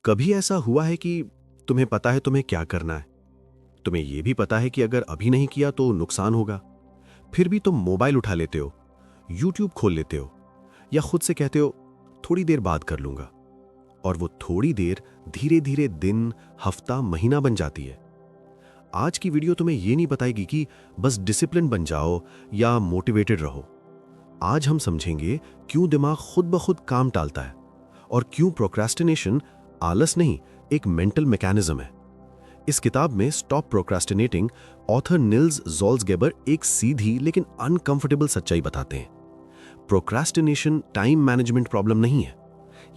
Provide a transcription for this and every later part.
कभी ऐसा हुआ है कि तुम्हें पता है तुम्हें क्या करना है, तुम्हें यह भी पता है कि अगर अभी नहीं किया तो नुकसान होगा, फिर भी तुम मोबाइल उठा लेते हो, यूट्यूब खोल लेते हो या खुद से कहते हो थोड़ी देर बाद कर लूंगा, और वो थोड़ी देर धीरे धीरे दिन, हफ्ता, महीना बन जाती है। आज की वीडियो तुम्हें यह नहीं बताएगी कि बस डिसिप्लिन बन जाओ या मोटिवेटेड रहो। आज हम समझेंगे क्यों दिमाग खुद ब खुद काम टालता है और क्यों प्रोक्रेस्टिनेशन आलस नहीं, एक मेंटल मैकेनिज्म है। इस किताब में स्टॉप प्रोक्रेस्टिनेटिंग ऑथर निल्स ज़ोल्ज़गेबर एक सीधी लेकिन अनकंफर्टेबल सच्चाई बताते हैं। प्रोक्रेस्टिनेशन टाइम मैनेजमेंट प्रॉब्लम नहीं है,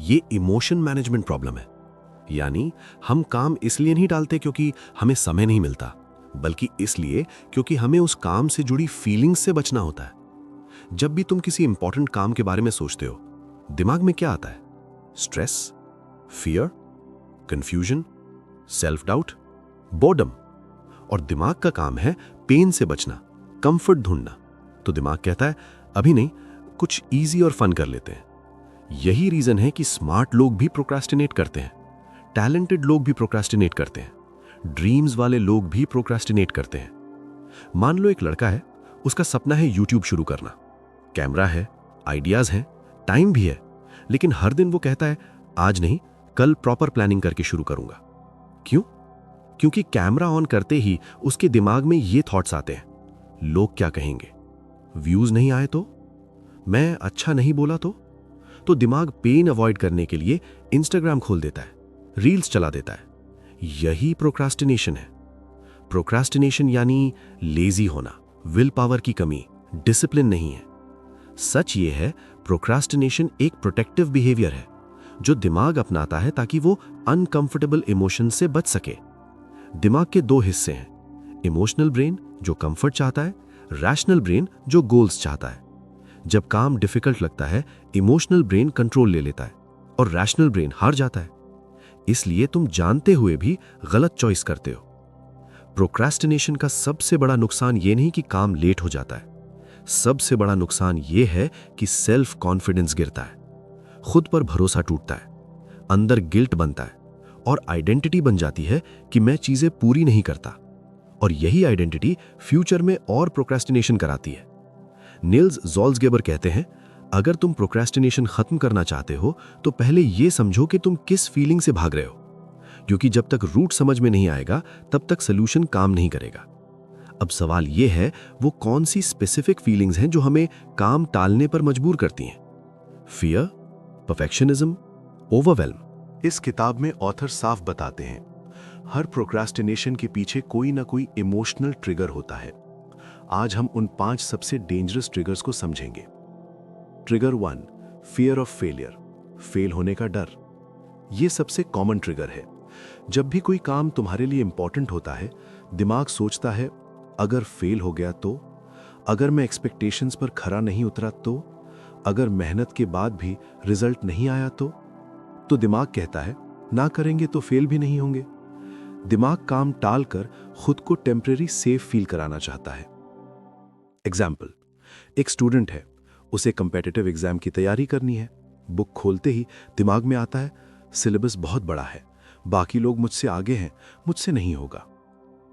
ये इमोशन मैनेजमेंट प्रॉब्लम है। यानी हम काम इसलिए नहीं टालते क्योंकि हमें समय नहीं मिलता, बल्कि इसलिए क्योंकि हमें उस काम से जुड़ी फीलिंग्स से बचना होता है। जब भी तुम किसी इंपॉर्टेंट काम के बारे में सोचते हो, दिमाग में क्या आता है? Stress, fear, confusion, self doubt, boredom. और दिमाग का काम है पेन से बचना, कंफर्ट ढूंढना। तो दिमाग कहता है अभी नहीं, कुछ इजी और फन कर लेते हैं। यही रीजन है कि स्मार्ट लोग भी प्रोक्रेस्टिनेट करते हैं, टैलेंटेड लोग भी प्रोक्रेस्टिनेट करते हैं, ड्रीम्स वाले लोग भी प्रोक्रेस्टिनेट करते हैं। मान लो एक लड़का है, उसका सपना है यूट्यूब शुरू करना, कैमरा है, आइडियाज हैं, टाइम भी है, लेकिन हर दिन वो कहता है आज नहीं, कल प्रॉपर प्लानिंग करके शुरू करूंगा। क्यों? क्योंकि कैमरा ऑन करते ही उसके दिमाग में ये थॉट्स आते हैं, लोग क्या कहेंगे, व्यूज नहीं आए तो, मैं अच्छा नहीं बोला तो दिमाग पेन अवॉइड करने के लिए इंस्टाग्राम खोल देता है, रील्स चला देता है। यही प्रोक्रास्टिनेशन है। प्रोक्रास्टिनेशन यानी लेजी होना, विल पावर की कमी, डिसिप्लिन नहीं है। सच ये है, प्रोक्रास्टिनेशन एक प्रोटेक्टिव बिहेवियर है जो दिमाग अपनाता है ताकि वो अनकंफर्टेबल इमोशन से बच सके। दिमाग के दो हिस्से हैं, इमोशनल ब्रेन जो कंफर्ट चाहता है, रैशनल ब्रेन जो गोल्स चाहता है। जब काम डिफिकल्ट लगता है, इमोशनल ब्रेन कंट्रोल ले लेता है और रैशनल ब्रेन हार जाता है। इसलिए तुम जानते हुए भी गलत चॉइस करते हो। प्रोक्रेस्टिनेशन का सबसे बड़ा नुकसान ये नहीं कि काम लेट हो जाता है, सबसे बड़ा नुकसान ये है कि सेल्फ कॉन्फिडेंस गिरता है, खुद पर भरोसा टूटता है, अंदर गिल्ट बनता है और आइडेंटिटी बन जाती है कि मैं चीजें पूरी नहीं करता। और यही आइडेंटिटी फ्यूचर में और प्रोक्रेस्टिनेशन कराती है। निल्स ज़ोल्ज़गेबर कहते हैं अगर तुम प्रोक्रेस्टिनेशन खत्म करना चाहते हो तो पहले यह समझो कि तुम किस फीलिंग से भाग रहे हो, क्योंकि जब तक रूट समझ में नहीं आएगा तब तक सोल्यूशन काम नहीं करेगा। अब सवाल यह है वो कौन सी स्पेसिफिक फीलिंग्स हैं जो हमें काम टालने पर मजबूर करती हैं? Fear, perfectionism, overwhelm. इस किताब में ऑथर साफ बताते हैं हर प्रोक्रेस्टिनेशन के पीछे कोई ना कोई इमोशनल ट्रिगर होता है। आज हम उन 5 सबसे डेंजरस ट्रिगर्स को समझेंगे। Trigger 1, fear of failure, fail होने का डर। यह सबसे कॉमन ट्रिगर है। जब भी कोई काम तुम्हारे लिए इंपॉर्टेंट होता है, दिमाग सोचता है अगर फेल हो गया तो, अगर मैं एक्सपेक्टेशंस पर खरा नहीं उतरा तो, अगर मेहनत के बाद भी रिजल्ट नहीं आया तो दिमाग कहता है ना करेंगे तो फेल भी नहीं होंगे। दिमाग काम टाल कर खुद को टेम्परेरी सेफ फील कराना चाहता है। एग्जाम्पल, एक स्टूडेंट है, उसे कम्पिटिटिव एग्जाम की तैयारी करनी है। बुक खोलते ही दिमाग में आता है सिलेबस बहुत बड़ा है, बाकी लोग मुझसे आगे हैं, मुझसे नहीं होगा।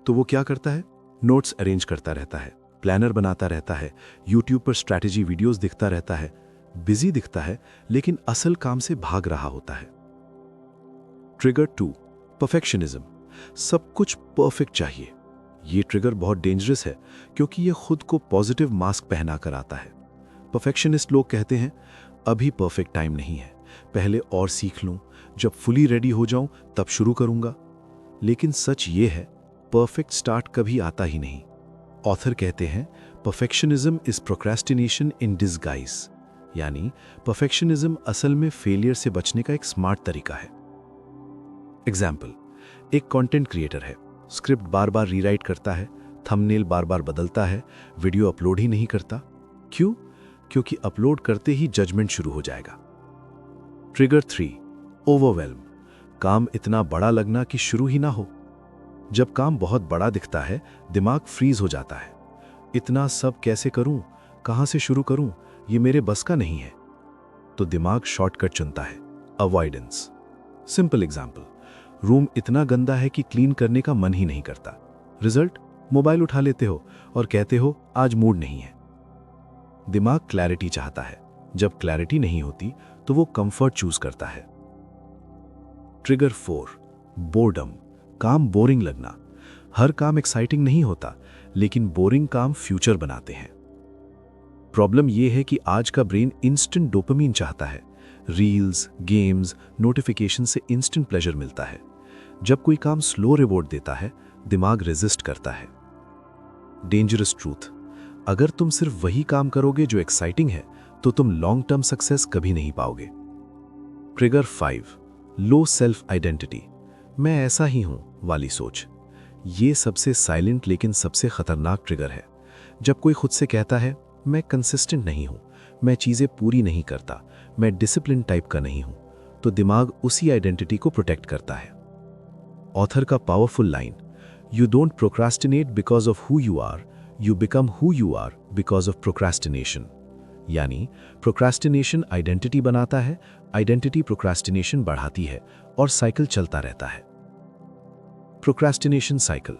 तो वो क्या करता है? नोट्स अरेंज करता रहता है, प्लानर बनाता रहता है, यूट्यूब पर स्ट्रैटेजी वीडियोस दिखता रहता है, बिजी दिखता है लेकिन असल काम से भाग रहा होता है। ट्रिगर 2, परफेक्शनिज्म, सब कुछ परफेक्ट चाहिए। ये ट्रिगर बहुत डेंजरस है क्योंकि ये खुद को पॉजिटिव मास्क पहना कर आता है। परफेक्शनिस्ट लोग कहते हैं अभी परफेक्ट टाइम नहीं है, पहले और सीख लूं, जब फुली रेडी हो जाऊं तब शुरू करूंगा। लेकिन सच ये है परफेक्ट स्टार्ट कभी आता ही नहीं। ऑथर कहते हैं perfectionism is procrastination in disguise, यानी परफेक्शनिज्म असल में फेलियर से बचने का एक स्मार्ट तरीका है। एग्जाम्पल, एक कंटेंट क्रिएटर है, स्क्रिप्ट बार बार रीराइट करता है, थंबनेल बार बार बदलता है, वीडियो अपलोड ही नहीं करता। क्यों? क्योंकि अपलोड करते ही जजमेंट शुरू हो जाएगा। ट्रिगर 3, ओवरवेल्म, काम इतना बड़ा लगना कि शुरू ही ना हो। जब काम बहुत बड़ा दिखता है, दिमाग फ्रीज हो जाता है। इतना सब कैसे करूं, कहां से शुरू करूं, ये मेरे बस का नहीं है। तो दिमाग शॉर्टकट चुनता है, अवॉइडेंस। सिंपल एग्जाम्पल, रूम इतना गंदा है कि क्लीन करने का मन ही नहीं करता। रिजल्ट, मोबाइल उठा लेते हो और कहते हो आज मूड नहीं है। दिमाग क्लैरिटी चाहता है, जब क्लैरिटी नहीं होती तो वो कंफर्ट चूज करता है। ट्रिगर 4, बोर्डम, काम बोरिंग लगना। हर काम एक्साइटिंग नहीं होता, लेकिन बोरिंग काम फ्यूचर बनाते हैं। प्रॉब्लम यह है कि आज का ब्रेन इंस्टेंट डोपामीन चाहता है। रील्स, गेम्स, नोटिफिकेशन से इंस्टेंट प्लेजर मिलता है। जब कोई काम स्लो रिवॉर्ड देता है, दिमाग रेजिस्ट करता है। डेंजरस ट्रूथ, अगर तुम सिर्फ वही काम करोगे जो एक्साइटिंग है, तो तुम लॉन्ग टर्म सक्सेस कभी नहीं पाओगे। ट्रिगर 5, लो सेल्फ आइडेंटिटी, मैं ऐसा ही हूं वाली सोच। ये सबसे साइलेंट लेकिन सबसे खतरनाक ट्रिगर है। जब कोई खुद से कहता है मैं कंसिस्टेंट नहीं हूं, मैं चीजें पूरी नहीं करता, मैं डिसिप्लिन टाइप का नहीं हूं, तो दिमाग उसी आइडेंटिटी को प्रोटेक्ट करता है। ऑथर का powerful line, you don't procrastinate because of who you are, you become who you are because of procrastination. यानी प्रोक्रास्टिनेशन आइडेंटिटी बनाता है, आइडेंटिटी प्रोक्रास्टिनेशन बढ़ाती है और साइकिल चलता रहता है। प्रोक्रास्टिनेशन साइकिल,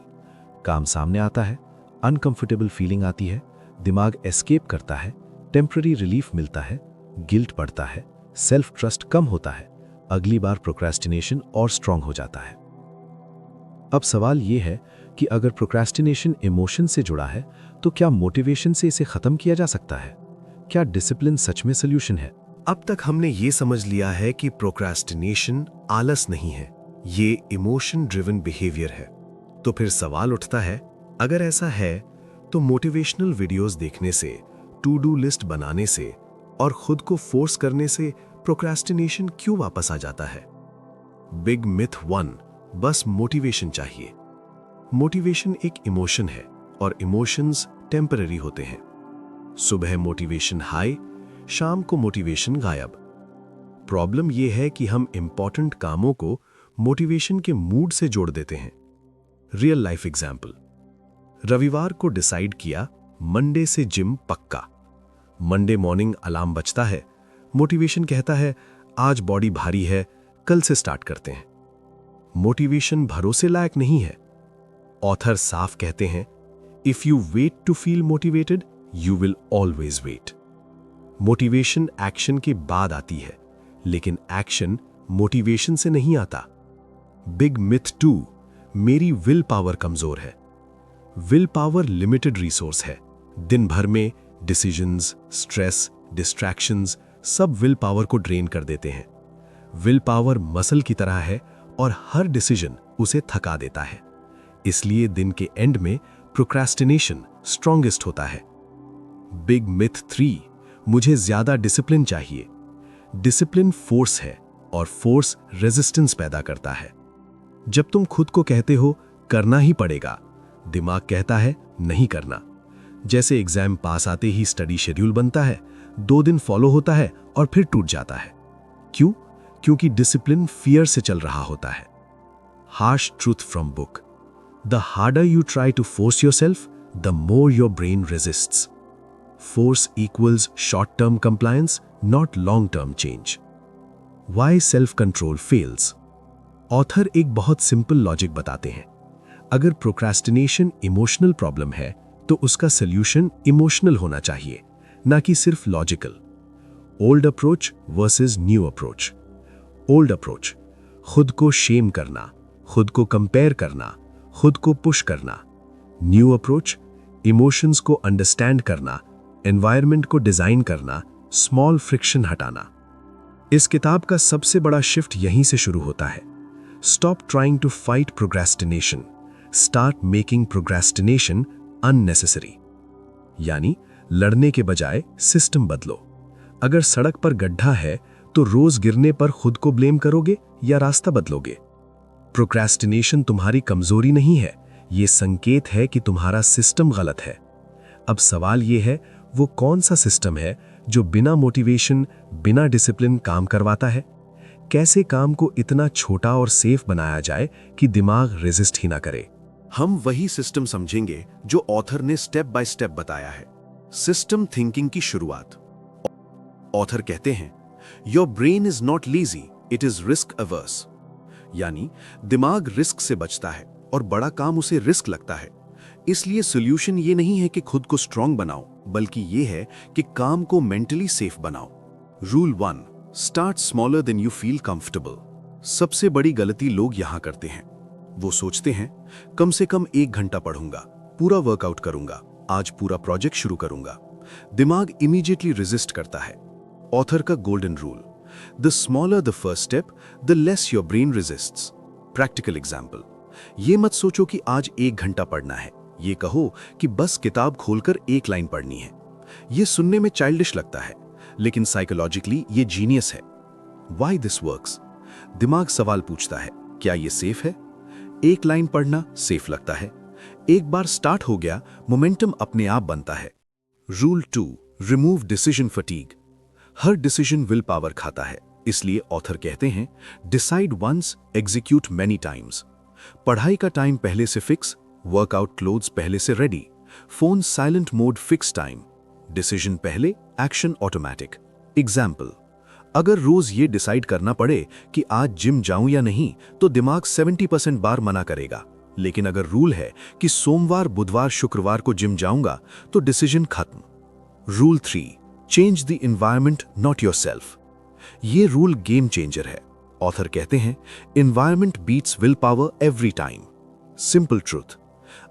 काम सामने आता है, अनकंफर्टेबल फीलिंग आती है, दिमाग एस्केप करता है, टेम्पररी रिलीफ मिलता है, गिल्ट बढ़ता है, सेल्फ ट्रस्ट कम होता है, अगली बार प्रोक्रास्टिनेशन और स्ट्रांग हो जाता है। अब सवाल यह है कि अगर प्रोक्रास्टिनेशन इमोशन से जुड़ा है, तो क्या मोटिवेशन से इसे खत्म किया जा सकता है? क्या डिसिप्लिन सच में सॉल्यूशन है? अब तक हमने ये समझ लिया है कि प्रोक्रास्टिनेशन आलस नहीं है, ये इमोशन ड्रिवन बिहेवियर है। तो फिर सवाल उठता है, अगर ऐसा है तो मोटिवेशनल वीडियोस देखने से, टू डू लिस्ट बनाने से और खुद को फोर्स करने से प्रोक्रास्टिनेशन क्यों वापस आ जाता है? बिग मिथ 1, बस मोटिवेशन चाहिए। मोटिवेशन एक इमोशन है और इमोशंस टेम्पररी होते हैं। सुबह मोटिवेशन हाई, शाम को मोटिवेशन गायब। प्रॉब्लम यह है कि हम इंपॉर्टेंट कामों को मोटिवेशन के मूड से जोड़ देते हैं। रियल लाइफ एग्जाम्पल, रविवार को डिसाइड किया मंडे से जिम पक्का। मंडे मॉर्निंग अलार्म बजता है, मोटिवेशन कहता है आज बॉडी भारी है, कल से स्टार्ट करते हैं। मोटिवेशन भरोसे लायक नहीं है। ऑथर साफ कहते हैं, if you wait to feel motivated you will always wait. Motivation action के बाद आती है, लेकिन एक्शन मोटिवेशन से नहीं आता। बिग मिथ 2, मेरी विल पावर कमजोर है। विल पावर लिमिटेड रिसोर्स है। दिन भर में डिसीजंस, स्ट्रेस, डिस्ट्रैक्शंस सब विल पावर को ड्रेन कर देते हैं। विल पावर मसल की तरह है और हर डिसीजन उसे थका देता है। इसलिए दिन के एंड में प्रोक्रास्टिनेशन स्ट्रॉन्गेस्ट होता है। बिग मिथ 3, मुझे ज्यादा डिसिप्लिन चाहिए। डिसिप्लिन फोर्स है और फोर्स रेजिस्टेंस पैदा करता है। जब तुम खुद को कहते हो करना ही पड़ेगा, दिमाग कहता है नहीं करना। जैसे एग्जाम पास आते ही स्टडी शेड्यूल बनता है, 2 दिन फॉलो होता है और फिर टूट जाता है। क्यों? क्योंकि डिसिप्लिन फियर से चल रहा होता है। Harsh truth from book, the harder you try to force yourself, the more your brain resists. Force equals short term compliance, not long term change. Why self control fails? Author एक बहुत simple logic बताते हैं। अगर procrastination emotional problem है, तो उसका solution emotional होना चाहिए, ना कि सिर्फ logical. Old approach versus new approach. Old approach, खुद को शेम करना, खुद को कंपेयर करना, खुद को पुश करना। न्यू अप्रोच, इमोशंस को अंडरस्टैंड करना, एनवायरनमेंट को डिजाइन करना, स्मॉल फ्रिक्शन हटाना। इस किताब का सबसे बड़ा शिफ्ट यहीं से शुरू होता है। Stop trying to fight procrastination, start making procrastination unnecessary. यानी लड़ने के बजाय सिस्टम बदलो। अगर सड़क पर गड्ढा है तो रोज गिरने पर खुद को ब्लेम करोगे या रास्ता बदलोगे? प्रोक्रेस्टिनेशन तुम्हारी कमजोरी नहीं है, यह संकेत है कि तुम्हारा सिस्टम गलत है। अब सवाल यह है, वो कौन सा सिस्टम है जो बिना मोटिवेशन, बिना डिसिप्लिन काम करवाता है? कैसे काम को इतना छोटा और सेफ बनाया जाए कि दिमाग रेजिस्ट ही ना करे? हम वही सिस्टम समझेंगे जो ऑथर ने स्टेप बाय स्टेप बताया है। सिस्टम थिंकिंग की शुरुआत। ऑथर कहते हैं, your brain is not lazy, it is risk averse. यानी दिमाग रिस्क से बचता है और बड़ा काम उसे रिस्क लगता है। इसलिए सॉल्यूशन ये नहीं है कि खुद को स्ट्रांग बनाओ, बल्कि ये है कि काम को मेंटली सेफ बनाओ। Rule 1, start smaller than you feel comfortable. सबसे बड़ी गलती लोग यहां करते हैं। वो सोचते हैं कम से कम 1 घंटा पढ़ूंगा, पूरा वर्कआउट करूंगा, आज पूरा प्रोजेक्ट शुरू करूंगा। दिमाग इमीडिएटली रेजिस्ट करता है। ऑथर का golden rule, the smaller the first step the less your brain resists. Practical example, ये मत सोचो कि आज 1 घंटा पढ़ना है, ये कहो कि बस किताब खोलकर 1 लाइन पढ़नी है। ये सुनने में चाइल्डिश लगता है, लेकिन साइकोलॉजिकली ये जीनियस है। Why this works? दिमाग सवाल पूछता है, क्या ये सेफ है? 1 लाइन पढ़ना सेफ लगता है। एक बार स्टार्ट हो गया, मोमेंटम अपने आप बनता है। Rule 2, remove decision fatigue. हर डिसीजन विल पावर खाता है, इसलिए ऑथर कहते हैं decide once, execute many times. पढ़ाई का टाइम पहले से फिक्स, वर्कआउट क्लोथ्स पहले से ready, phone silent mode fix time. Decision पहले, एक्शन ऑटोमेटिक। एग्जाम्पल, अगर रोज ये डिसाइड करना पड़े कि आज जिम जाऊं या नहीं, तो दिमाग 70% बार मना करेगा। लेकिन अगर रूल है कि सोमवार, बुधवार, शुक्रवार को जिम जाऊंगा, तो डिसीजन खत्म। Rule 3, change the environment not yourself. ये रूल गेम चेंजर है। ऑथर कहते हैं environment beats will power every time. Simple truth,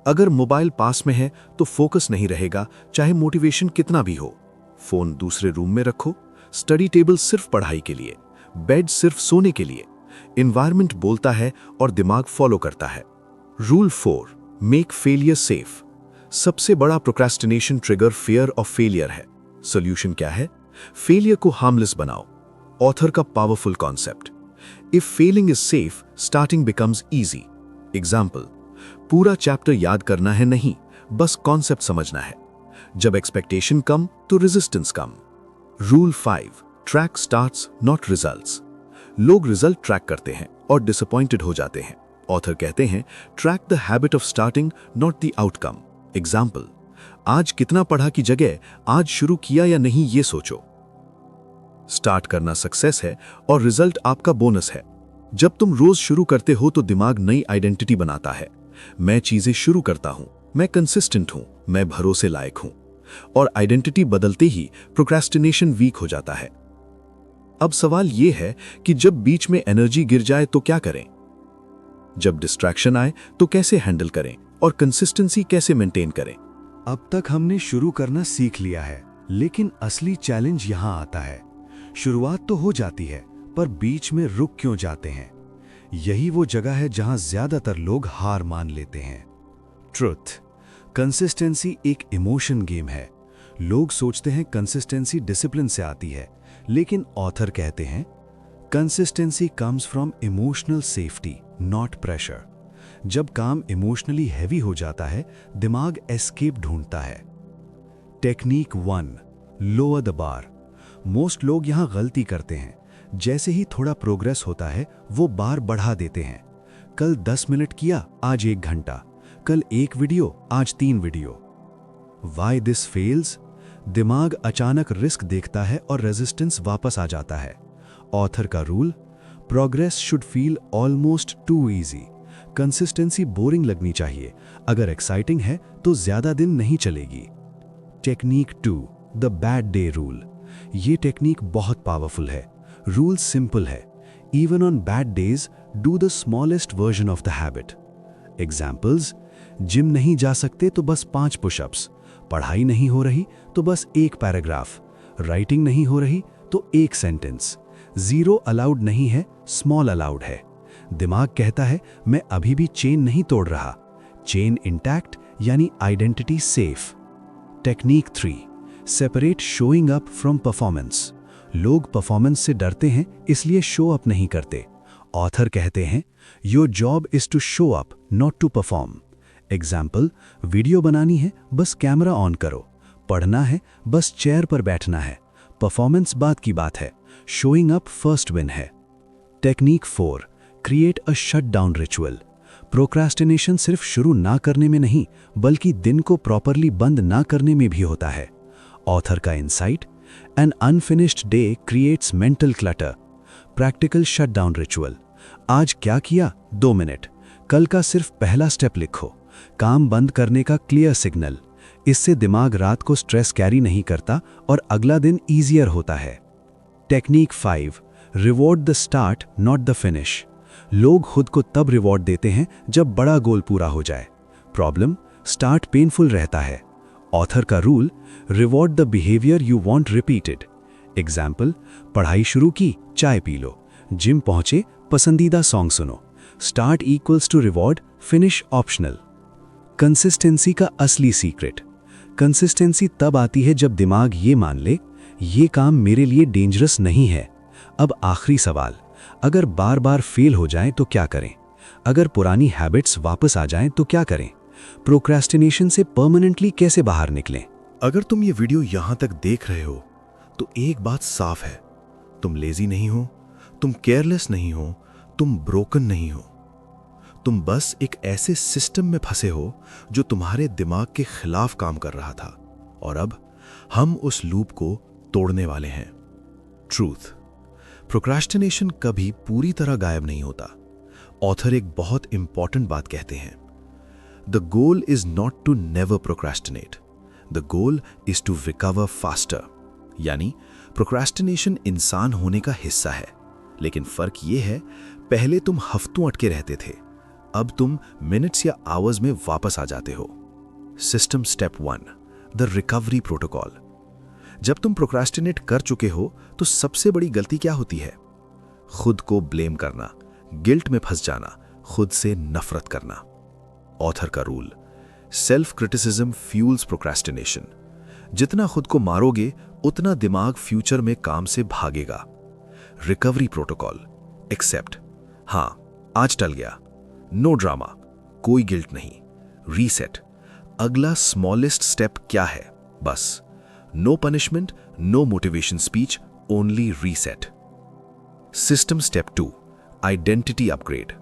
अगर मोबाइल पास में है तो फोकस नहीं रहेगा, चाहे मोटिवेशन कितना भी हो। फोन दूसरे रूम में रखो, स्टडी टेबल सिर्फ पढ़ाई के लिए, बेड सिर्फ सोने के लिए। एनवायरनमेंट बोलता है और दिमाग फॉलो करता है। Rule 4, make failure safe. सबसे बड़ा procrastination trigger fear of failure है। सॉल्यूशन क्या है? फेलियर को हार्मलेस बनाओ। ऑथर का powerful concept, if failing is safe, starting becomes easy. Example, पूरा चैप्टर याद करना है नहीं, बस कॉन्सेप्ट समझना है। जब एक्सपेक्टेशन कम तो resistance come. Rule 5, track starts not results. लोग रिजल्ट ट्रैक करते हैं और डिसअपॉइंटेड हो जाते हैं। ऑथर कहते हैं track the habit of starting not the outcome. Example, आज कितना पढ़ा की जगह आज शुरू किया या नहीं ये सोचो। स्टार्ट करना सक्सेस है और रिजल्ट आपका बोनस है। जब तुम रोज शुरू करते हो तो दिमाग नई आइडेंटिटी बनाता है। मैं चीजें शुरू करता हूं, मैं कंसिस्टेंट हूं, मैं भरोसे लायक हूं। और आइडेंटिटी बदलते ही प्रोक्रेस्टिनेशन वीक हो जाता है। अब सवाल यह है कि जब बीच में एनर्जी गिर जाए तो क्या करें? जब डिस्ट्रैक्शन आए तो कैसे हैंडल करें और कंसिस्टेंसी कैसे मेंटेन करें? अब तक हमने शुरू करना सीख लिया है, लेकिन असली चैलेंज यहां आता है। शुरुआत तो हो जाती है, पर बीच में रुक क्यों जाते हैं? यही वो जगह है जहां ज्यादातर लोग हार मान लेते हैं। ट्रुथ, कंसिस्टेंसी एक इमोशन गेम है। लोग सोचते हैं कंसिस्टेंसी डिसिप्लिन से आती है, लेकिन ऑथर कहते हैं consistency comes from emotional safety not pressure. जब काम इमोशनली हैवी हो जाता है, दिमाग एस्केप ढूंढता है। Technique 1, lower the bar. Most लोग यहां गलती करते हैं। जैसे ही थोड़ा प्रोग्रेस होता है, वो बार बढ़ा देते हैं। कल 10 मिनट किया, आज 1 घंटा। कल 1 वीडियो, आज 3 वीडियो। Why this fails? दिमाग अचानक रिस्क देखता है और रेजिस्टेंस वापस आ जाता है। ऑथर का rule, progress should feel almost two easy. Consistency boring लगनी चाहिए, अगर एक्साइटिंग है तो ज्यादा दिन नहीं चलेगी। Technique 2, the bad day rule. ये टेक्निक बहुत पावरफुल है। रूल सिंपल है, even on bad days do the smallest version of the habit. Examples, gym नहीं जा सकते तो बस 5 पुशअप्स, पढ़ाई नहीं हो रही तो बस 1 पैराग्राफ, राइटिंग नहीं हो रही तो 1 सेंटेंस। 0 अलाउड नहीं है, स्मॉल अलाउड है। दिमाग कहता है मैं अभी भी चेन नहीं तोड़ रहा। चेन इंटैक्ट यानी identity safe. Technique 3, separate showing up from performance. लोग परफॉर्मेंस से डरते हैं, इसलिए शो अप नहीं करते। ऑथर कहते हैं your job is to show up not to perform. Example, video बनानी है, बस कैमरा ऑन करो। पढ़ना है, बस चेयर पर बैठना है। परफॉर्मेंस बाद की बात है, शोइंग अप फर्स्ट विन है। Technique 4, create a shut down ritual. Procrastination सिर्फ शुरू ना करने में नहीं, बल्कि दिन को प्रॉपरली बंद ना करने में भी होता है। ऑथर का insight, an unfinished day creates mental clutter. Practical shut down ritual, आज क्या किया 2 मिनट, कल का सिर्फ पहला स्टेप लिखो, काम बंद करने का क्लियर सिग्नल। इससे दिमाग रात को स्ट्रेस कैरी नहीं करता और अगला दिन ईजियर होता है। Technique 5, reward the start not the finish. लोग खुद को तब रिवॉर्ड देते हैं जब बड़ा गोल पूरा हो जाए। प्रॉब्लम, स्टार्ट पेनफुल रहता है। ऑथर का rule, reward the behaviour you want repeated. Example, पढ़ाई शुरू की, चाय पी लो, जिम पहुंचे, पसंदीदा सॉन्ग सुनो। Start equals to reward, finish optional. Consistency का असली सीक्रेट। कंसिस्टेंसी तब आती है जब दिमाग ये मान ले, ये काम मेरे लिए डेंजरस नहीं है। अब आखिरी सवाल, अगर बार बार फेल हो जाएं तो क्या करें? अगर पुरानी हैबिट्स वापस आ जाएं तो क्या करें? प्रोक्रेस्टिनेशन से परमानेंटली कैसे बाहर निकलें? अगर तुम ये वीडियो यहां तक देख रहे हो तो एक बात साफ है, तुम लेजी नहीं हो, तुम केयरलेस नहीं हो, तुम ब्रोकन नहीं हो। तुम बस एक ऐसे सिस्टम में फंसे हो जो तुम्हारे दिमाग के खिलाफ काम कर रहा था, और अब हम उस लूप को तोड़ने वाले हैं। ट्रूथ, प्रोक्रेस्टिनेशन कभी पूरी तरह गायब नहीं होता। ऑथर एक बहुत इंपॉर्टेंट बात कहते हैं, the goal is not to never procrastinate, the goal is to recover faster. यानी प्रोक्रेस्टिनेशन इंसान होने का हिस्सा है, लेकिन फर्क यह है, पहले तुम हफ्तों अटके रहते थे, अब तुम मिनट्स या आवर्स में वापस आ जाते हो। System step 1, the recovery protocol. जब तुम प्रोक्रेस्टिनेट कर चुके हो तो सबसे बड़ी गलती क्या होती है? खुद को ब्लेम करना, गिल्ट में फंस जाना, खुद से नफरत करना। ऑथर का rule, self criticism fuels procrastination. जितना खुद को मारोगे उतना दिमाग फ्यूचर में काम से भागेगा। रिकवरी प्रोटोकॉल, एक्सेप्ट, हां आज टल गया, नो ड्रामा, कोई गिल्ट नहीं। रीसेट, अगला स्मॉलेस्ट स्टेप क्या है? बस no punishment, no motivation speech, only reset. System step 2, identity upgrade.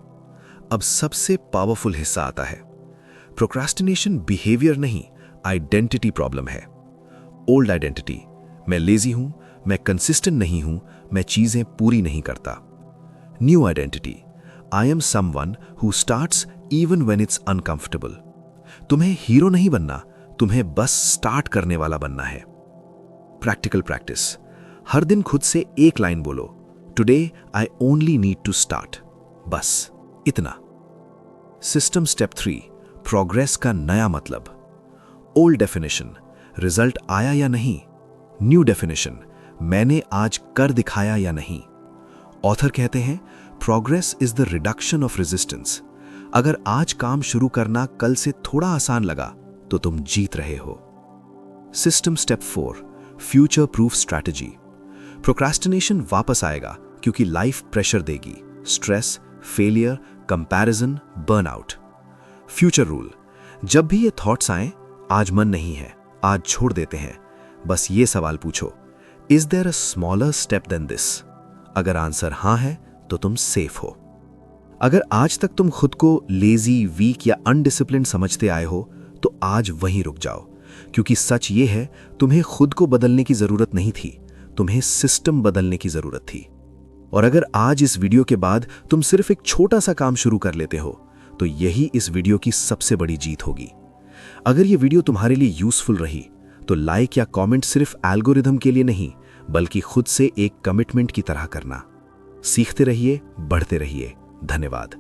अब सबसे पावरफुल हिस्सा आता है। प्रोक्रेस्टिनेशन बिहेवियर नहीं, आइडेंटिटी प्रॉब्लम है। ओल्ड आइडेंटिटी, मैं लेजी हूं, मैं कंसिस्टेंट नहीं हूं, मैं चीजें पूरी नहीं करता। New identity, I am someone who starts even when it's uncomfortable. तुम्हें हीरो नहीं बनना, तुम्हें बस स्टार्ट करने वाला बनना है। प्रैक्टिकल प्रैक्टिस, हर दिन खुद से एक लाइन बोलो, today I only need to start, बस इतना। सिस्टम स्टेप 3, प्रोग्रेस का नया मतलब। ओल्ड डेफिनेशन, रिजल्ट आया या नहीं। न्यू डेफिनेशन, मैंने आज कर दिखाया या नहीं। ऑथर कहते हैं, progress is the reduction of resistance. अगर आज काम शुरू करना कल से थोड़ा आसान लगा तो तुम जीत रहे हो। System step 4, future proof strategy. Procrastination वापस आएगा क्योंकि लाइफ प्रेशर देगी, stress, failure, comparison, burnout. Future rule, जब भी ये थॉट्स आए, आज मन नहीं है, आज छोड़ देते हैं, बस ये सवाल पूछो, is there a smaller step than this? अगर आंसर हां है तो तुम सेफ हो। अगर आज तक तुम खुद को लेजी, वीक या अनडिसिप्लिन्ड समझते आए हो तो आज वहीं रुक जाओ, क्योंकि सच ये है, तुम्हें खुद को बदलने की जरूरत नहीं थी, तुम्हें सिस्टम बदलने की जरूरत थी। और अगर आज इस वीडियो के बाद तुम सिर्फ एक छोटा सा काम शुरू कर लेते हो तो यही इस वीडियो की सबसे बड़ी जीत होगी। अगर ये वीडियो तुम्हारे लिए यूजफुल रही तो लाइक या कमेंट सिर्फ एल्गोरिथम के लिए नहीं, बल्कि खुद से एक कमिटमेंट की तरह करना। सीखते रहिए, बढ़ते रहिए। धन्यवाद।